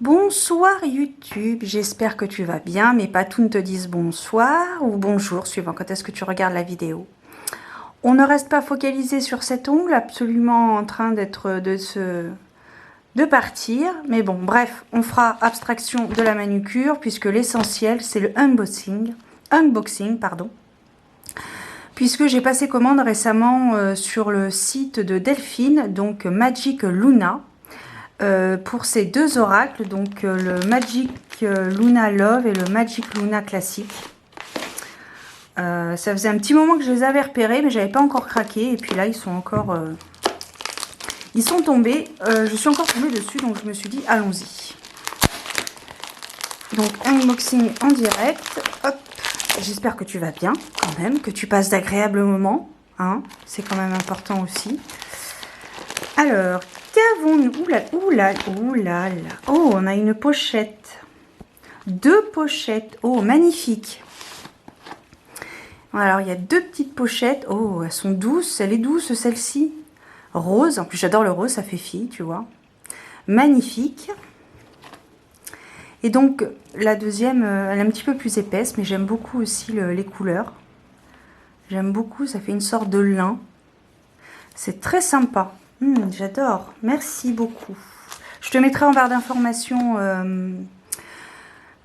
Bonsoir YouTube, j'espère que tu vas bien, mes patounes te disent bonsoir ou bonjour, suivant quand est-ce que tu regardes la vidéo. On ne reste pas focalisé sur cet ongle, absolument en train de partir, mais bon, bref, on fera abstraction de la manucure, puisque l'essentiel, c'est le unboxing, pardon. Puisque j'ai passé commande récemment sur le site de Delphine, donc Magic Luna, pour ces deux oracles, donc le Magic Luna Love et le Magic Luna Classique. Ça faisait un petit moment que je les avais repérés, mais j'avais pas encore craqué, et puis là ils sont encore ils sont tombés, je suis encore tombée dessus, donc je me suis dit allons-y. Donc unboxing en direct. Hop, j'espère que tu vas bien quand même, que tu passes d'agréables moments, hein, c'est quand même important aussi. Alors, qu'avons-nous? Oula. Oh, on a une pochette. Deux pochettes. Oh, magnifique. Alors, il y a deux petites pochettes. Oh, elles sont douces. Elle est douce, celle-ci. Rose. En plus, j'adore le rose, ça fait fille, tu vois. Magnifique. Et donc, la deuxième, elle est un petit peu plus épaisse, mais j'aime beaucoup aussi les couleurs. J'aime beaucoup, ça fait une sorte de lin. C'est très sympa. J'adore, merci beaucoup. Je te mettrai en barre d'informations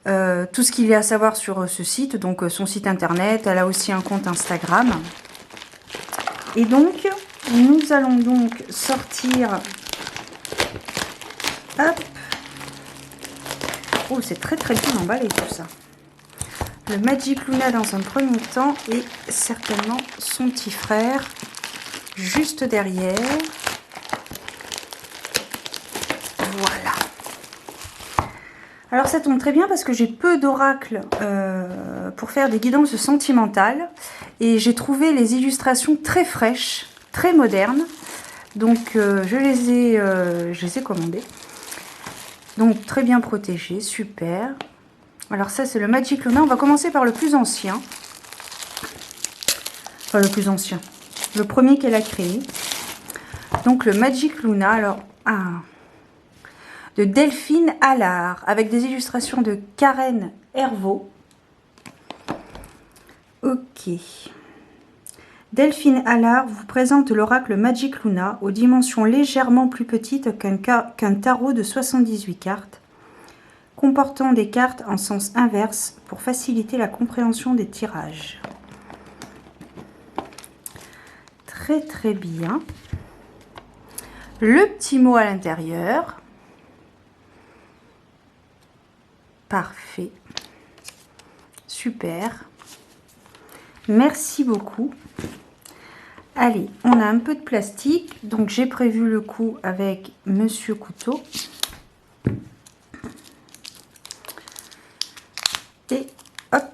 tout ce qu'il y a à savoir sur ce site, donc son site internet. Elle a aussi un compte Instagram. Et donc, nous allons donc sortir. Hop. Oh, c'est très bien emballé tout ça. Le Magic Luna dans un premier temps et certainement son petit frère juste derrière. Voilà. Alors ça tombe très bien parce que j'ai peu d'oracles pour faire des guidances sentimentales. Et j'ai trouvé les illustrations très fraîches, très modernes. Donc je les ai commandées. Donc très bien protégées, super. Alors ça c'est le Magic Luna. On va commencer par le plus ancien. Enfin le plus ancien. Le premier qu'elle a créé. Donc le Magic Luna. Alors, de Delphine Allard, avec des illustrations de Karen Hervaux. Ok. Delphine Allard vous présente l'oracle Magic Luna aux dimensions légèrement plus petites qu'un tarot de 78 cartes, comportant des cartes en sens inverse pour faciliter la compréhension des tirages. Très bien. Le petit mot à l'intérieur. Parfait. Super. Merci beaucoup. Allez, on a un peu de plastique. Donc, j'ai prévu le coup avec Monsieur Couteau. Et hop.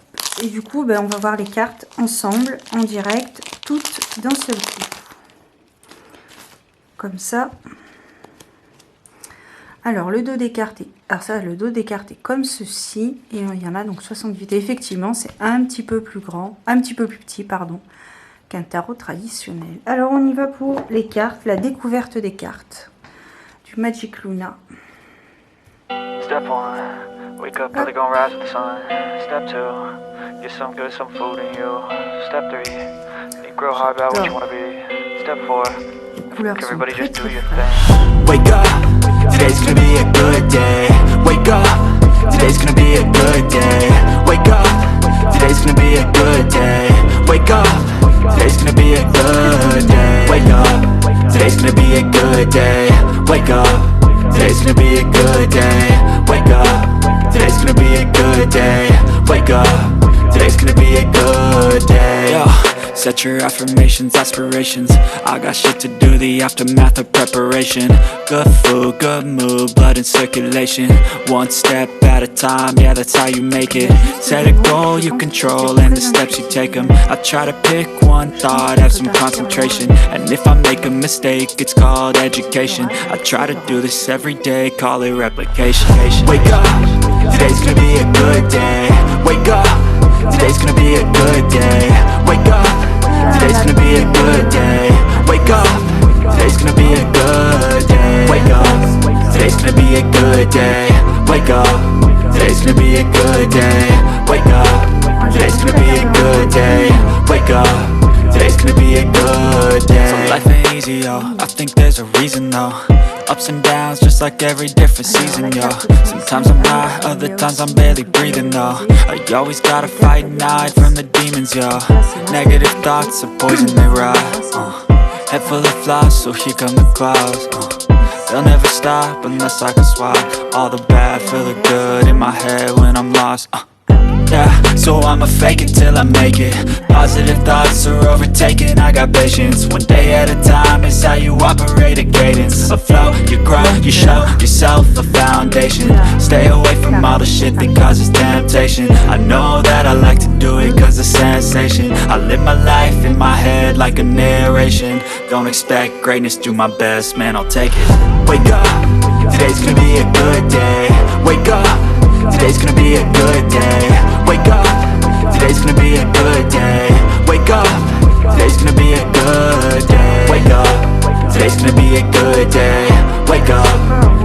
Et du coup, on va voir les cartes ensemble, en direct, toutes d'un seul coup. Comme ça. Alors, le dos des cartes est... Alors ça, le dos des cartes est comme ceci. Et il y en a donc 68. Et effectivement, c'est un petit peu plus grand, un petit peu plus petit, pardon, qu'un tarot traditionnel. Alors, on y va pour les cartes, la découverte des cartes du Magic Luna. Step 1, wake up early, gonna rise with the sun. Step 2, get some good, some food in you. Step 3, think real hard about what you wanna be. Step 4, everybody just do your thing. Wake up, today's gonna be a good day. Wake up, today's gonna be a good day. Wake up, today's gonna be a good day. Wake up, today's gonna be a good day. Wake up, today's gonna be a good day. Wake up, today's gonna be a good day. Wake up, today's gonna be a good day. Wake up, today's gonna be a good day. Yo. Set your affirmations, aspirations. I got shit to do, the aftermath of preparation. Good food, good mood, blood in circulation. One step at a time, yeah, that's how you make it. Set a goal you control and the steps you take them. I try to pick one thought, have some concentration. And if I make a mistake, it's called education. I try to do this every day, call it replication. Wake up, today's gonna be a good day. Wake up, today's gonna be a good day. Wake up, today's gonna be a good day. Wake up, today's gonna be a good day. Wake up, today's gonna be a good day. Wake wake up, today's gonna be a good day. Wake up, today's gonna be a good day. Wake up, today's gonna be a good day. So life ain't easy, yo, I think there's a reason though. Ups and downs, just like every different season, yo. Sometimes I'm high, other times I'm barely breathing, though. I always gotta fight and hide from the demons, yo. Negative thoughts are poison, they rise. Head full of flies, so here come the clouds. They'll never stop unless I can swap all the bad for the good in my head when I'm lost. Yeah, so I'ma fake it till I make it. Positive thoughts are overtaken, I got patience. One day at a time is how you operate a cadence. A flow, you grow, you show yourself a foundation. Stay away from all the shit that causes temptation. I know that I like to do it cause it's sensation. I live my life in my head like a narration. Don't expect greatness, do my best, man, I'll take it. Wake up, today's gonna be a good day. Wake up, today's gonna be a good day. Wake up, today's gonna be a good day. Wake up, today's gonna be a good day. Wake up, today's gonna be a good day. Wake up,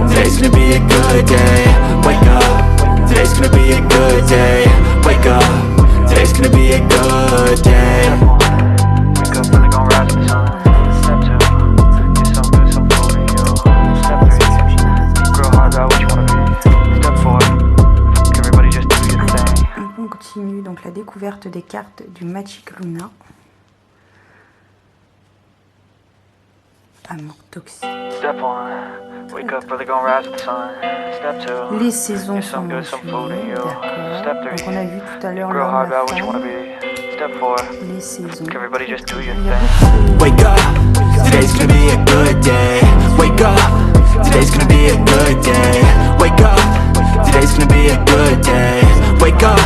today's gonna be a good day. Wake up, today's gonna be a good day. Wake up, today's gonna be a good day. Wake up, really gonna rise with the sun. Step 2, get some good, some food in you. Step 3, grow hard about what you wanna be. Step 4, everybody just do your thing. On continue donc la découverte des cartes du Magic Luna. Amour toxique. Step 1, wake up, really gonna rise with the sun. Step 2, Les saisons get sont some good, some food in mentionnées, you. d'accord. Step Donc 3, on a vu tout à l'heure grow hard l'homme, about la what you wanna femme, be. Step 4, les saisons. everybody just do your Il y a thing. beaucoup de- Wake up, today's gonna be a good day. Wake up, today's gonna be a good day. Wake up, today's gonna be a good day. Wake up,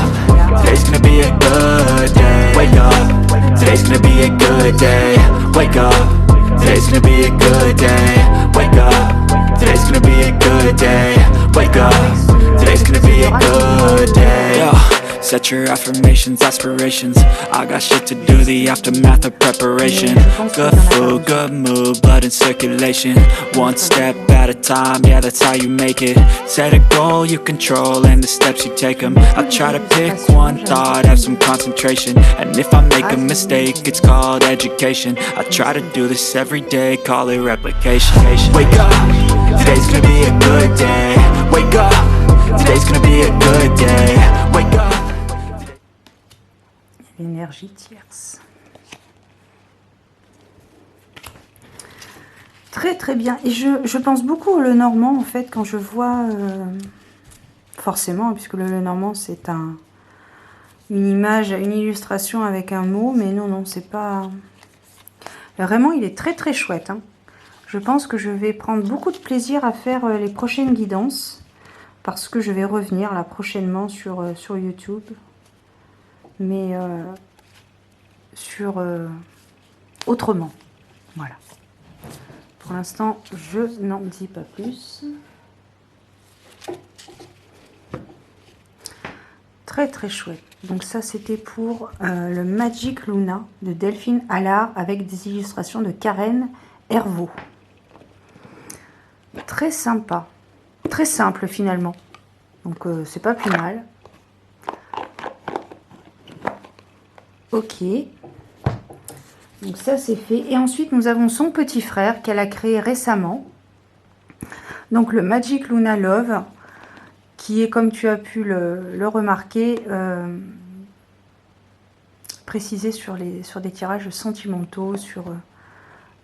today's gonna be a good day. Wake up, today's gonna be a good day. Wake up, today's gonna be a good day. Wake up, today's gonna be a good day. Wake up, today's gonna be a good day. Yo. Set your affirmations, aspirations. I got shit to do, the aftermath of preparation. Good food, good mood, blood in circulation. One step at a time, yeah, that's how you make it. Set a goal you control and the steps you take them. I try to pick one thought, have some concentration. And if I make a mistake, it's called education. I try to do this every day, call it replication. Wake up, today's gonna be a good day. Wake up, today's gonna be a good day. Wake up. L'énergie tierce. Très très bien. Et je pense beaucoup au Lenormand en fait quand je vois... forcément, puisque le Lenormand c'est une image, une illustration avec un mot. Mais non, c'est pas... Vraiment, il est très très chouette. Hein. Je pense que je vais prendre beaucoup de plaisir à faire les prochaines guidances. Parce que je vais revenir là prochainement sur YouTube. Mais autrement. Voilà. Pour l'instant, je n'en dis pas plus. Très très chouette. Donc ça, c'était pour le Magic Luna de Delphine Allard avec des illustrations de Karen Hervaux. Très sympa. Très simple finalement. Donc c'est pas plus mal. Ok, donc ça c'est fait. Et ensuite nous avons son petit frère qu'elle a créé récemment. Donc le Magic Luna Love, qui est, comme tu as pu le remarquer, précisé sur des tirages sentimentaux, sur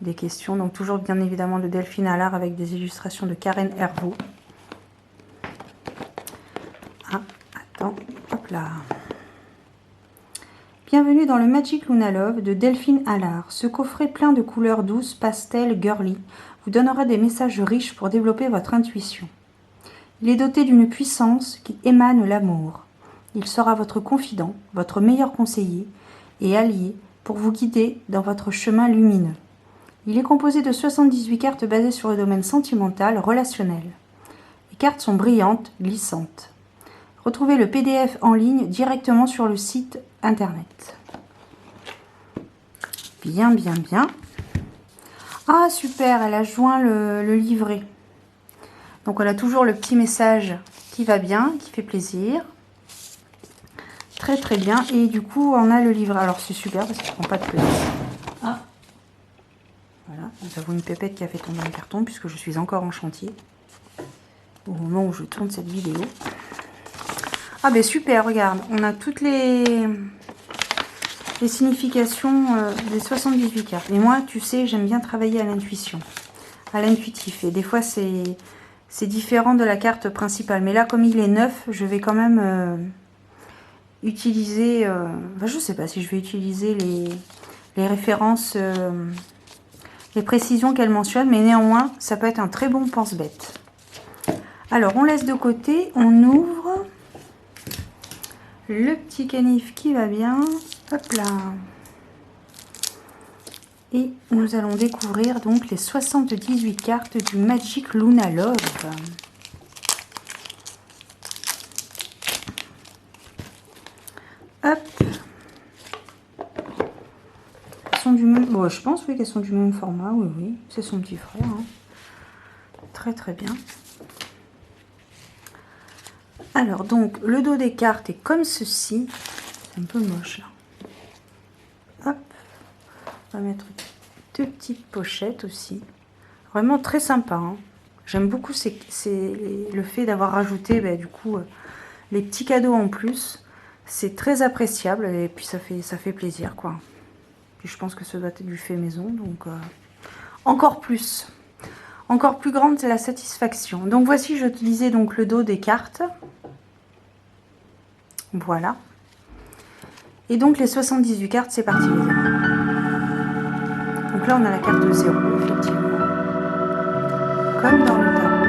des questions. Donc toujours bien évidemment de Delphine Allard avec des illustrations de Karen Hervaux. Ah, attends, hop là. Bienvenue dans le Magic Luna Love de Delphine Allard. Ce coffret plein de couleurs douces, pastel, girly, vous donnera des messages riches pour développer votre intuition. Il est doté d'une puissance qui émane l'amour. Il sera votre confident, votre meilleur conseiller et allié pour vous guider dans votre chemin lumineux. Il est composé de 78 cartes basées sur le domaine sentimental, relationnel. Les cartes sont brillantes, glissantes. Retrouvez le PDF en ligne directement sur le site internet. Bien. Ah super, elle a joint le livret. Donc on a toujours le petit message qui va bien, qui fait plaisir. Très très bien. Et du coup on a le livret. Alors c'est super parce qu'il ne prend pas de place. Ah. Voilà, nous avons une pépette qui a fait tomber un carton puisque je suis encore en chantier au moment où je tourne cette vidéo. Ah ben super, regarde, on a toutes les significations des 78 cartes. Et moi, tu sais, j'aime bien travailler à l'intuition, à l'intuitif. Et des fois, c'est différent de la carte principale. Mais là, comme il est neuf, je vais quand même utiliser... enfin, je ne sais pas si je vais utiliser les références, les précisions qu'elle mentionne. Mais néanmoins, ça peut être un très bon pense-bête. Alors, on laisse de côté, on ouvre le petit canif qui va bien. Hop là. Et nous allons découvrir donc les 78 cartes du Magic Luna Love. Hop. Elles sont du même... Bon, je pense oui, qu'elles sont du même format. Oui, oui. C'est son petit frère. Hein. Très, très bien. Alors, donc, le dos des cartes est comme ceci. C'est un peu moche, là. Hop. On va mettre deux petites pochettes aussi. Vraiment très sympa. Hein. J'aime beaucoup le fait d'avoir rajouté, du coup, les petits cadeaux en plus. C'est très appréciable et puis ça fait plaisir, quoi. Puis je pense que ça doit être du fait maison, donc encore plus. Encore plus grande, c'est la satisfaction. Donc, voici, je te disais, donc, le dos des cartes. Voilà. Et donc les 78 cartes, c'est parti les amis. Donc là on a la carte 0, effectivement. Comme dans le tarot.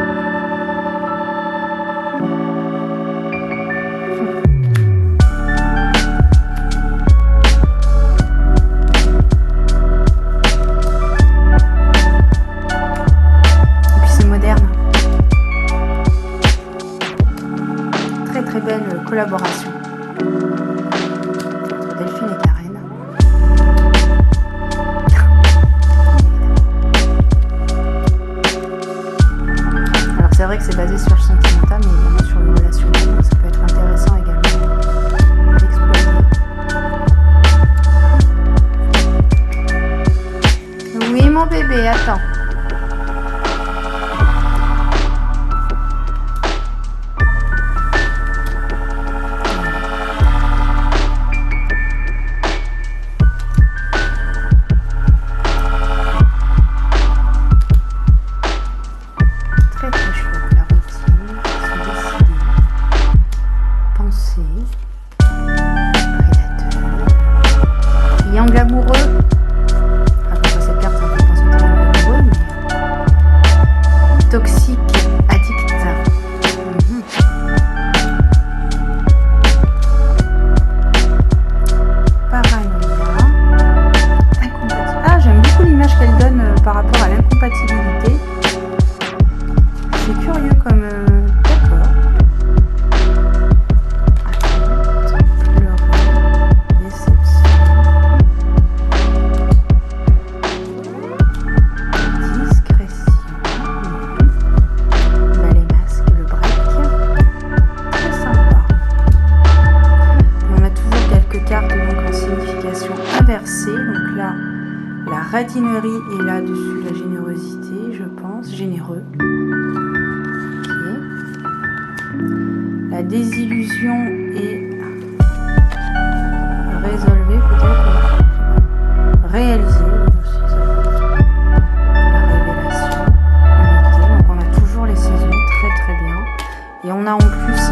Et puis c'est moderne. Très très belle collaboration. Delphine et Karen. Alors c'est vrai que c'est basé sur le sentimental, mais également sur le relationnel, donc ça peut être intéressant également d'explorer. Oui mon bébé, attends. Triangle amoureux. Enfin, cette carte, ça me fait penser au triangle amoureux, mais toxique, addict. Paranoïa. Incompatible. Ah, j'aime beaucoup l'image qu'elle donne par rapport à l'incompatibilité. C'est curieux comme... D'accord. Donc là, la radinerie est là-dessus, la générosité, je pense, généreux. Okay. La désillusion est résolvée, peut-être réalisée aussi. La révélation, donc on a toujours les saisons, très très bien. Et on a en plus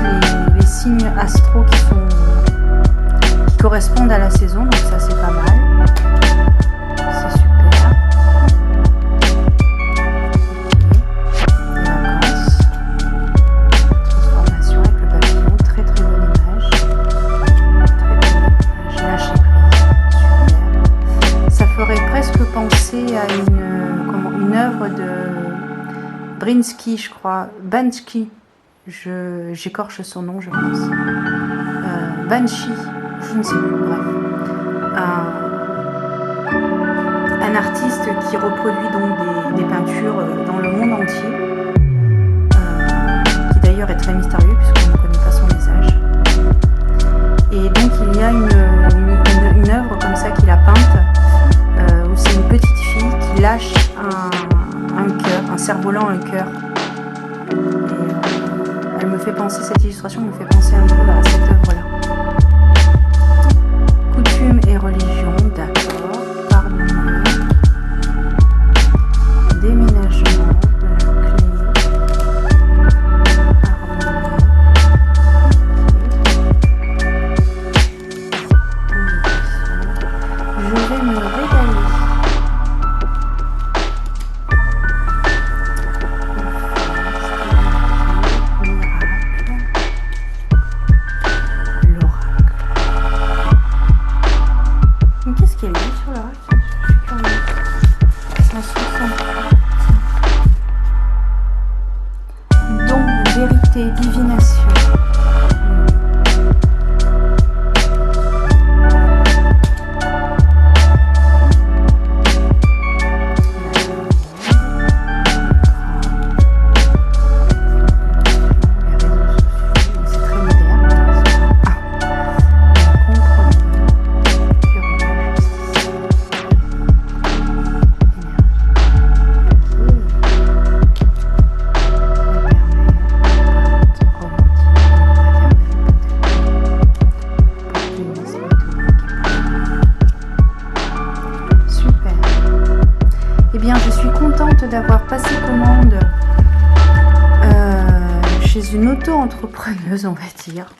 les signes astro qui correspondent à la saison, donc ça c'est pas mal. C'est super. Les vacances. Transformation avec le papillon, très très bonne image. Très bonne image. Lâcher prise, super. Ça ferait presque penser à une œuvre de Brinsky, je crois. Bansky. J'écorche son nom, je pense. Banshee. Je ne sais plus, bref. Un artiste qui reproduit donc des peintures dans le monde entier. lâche un cœur, un cerf-volant, un cœur. Elle me fait penser, cette illustration me fait penser un peu à cette œuvre-là. Coutume et religion, d'accord. Pardon. Déménagement de la clé. Harmonie. Je vais me régaler. Divination. C'est très moderne. D'avoir passé commande chez une auto-entrepreneuse, on va dire,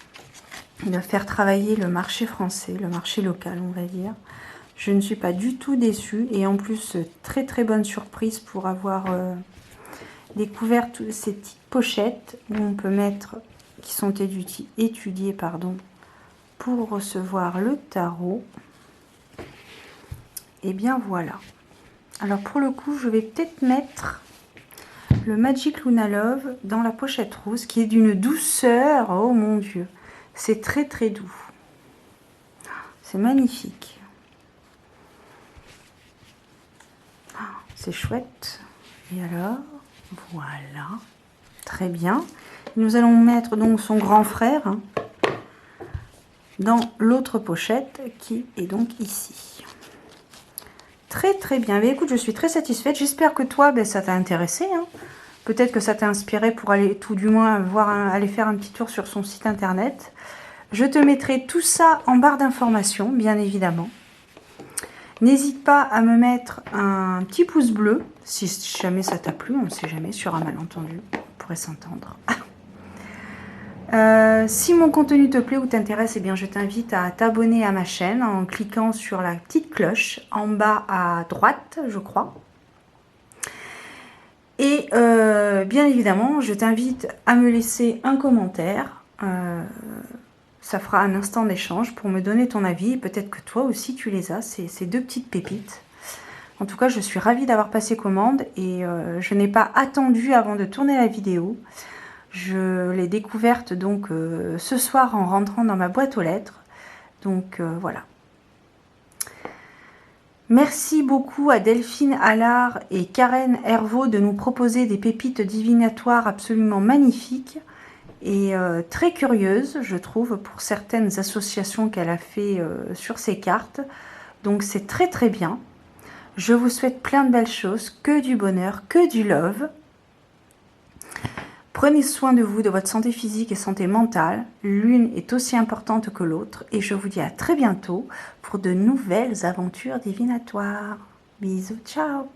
de faire travailler le marché français, le marché local, on va dire. Je ne suis pas du tout déçue et en plus très très bonne surprise pour avoir découvert toutes ces petites pochettes où on peut mettre, qui sont étudiées pardon, pour recevoir le tarot. Et bien voilà. Alors pour le coup, je vais peut-être mettre le Magic Luna Love dans la pochette rose, qui est d'une douceur, oh mon Dieu, c'est très très doux. C'est magnifique. C'est chouette. Et alors, voilà, très bien. Nous allons mettre donc son grand frère hein, dans l'autre pochette qui est donc ici. Très très bien. Mais écoute, je suis très satisfaite. J'espère que toi, ça t'a intéressé. Hein. Peut-être que ça t'a inspiré pour aller, tout du moins, aller faire un petit tour sur son site internet. Je te mettrai tout ça en barre d'informations, bien évidemment. N'hésite pas à me mettre un petit pouce bleu, si jamais ça t'a plu. On ne sait jamais, sur un malentendu. On pourrait s'entendre. Si mon contenu te plaît ou t'intéresse, eh bien je t'invite à t'abonner à ma chaîne en cliquant sur la petite cloche en bas à droite, je crois. Et bien évidemment, je t'invite à me laisser un commentaire. Ça fera un instant d'échange pour me donner ton avis. Peut-être que toi aussi tu les as, ces deux petites pépites. En tout cas, je suis ravie d'avoir passé commande et je n'ai pas attendu avant de tourner la vidéo. Je l'ai découverte donc ce soir en rentrant dans ma boîte aux lettres. Donc voilà. Merci beaucoup à Delphine Allard et Karen Hervaux de nous proposer des pépites divinatoires absolument magnifiques et très curieuses, je trouve, pour certaines associations qu'elle a fait sur ces cartes. Donc c'est très très bien. Je vous souhaite plein de belles choses, que du bonheur, que du love. Prenez soin de vous, de votre santé physique et santé mentale. L'une est aussi importante que l'autre. Et je vous dis à très bientôt pour de nouvelles aventures divinatoires. Bisous, ciao!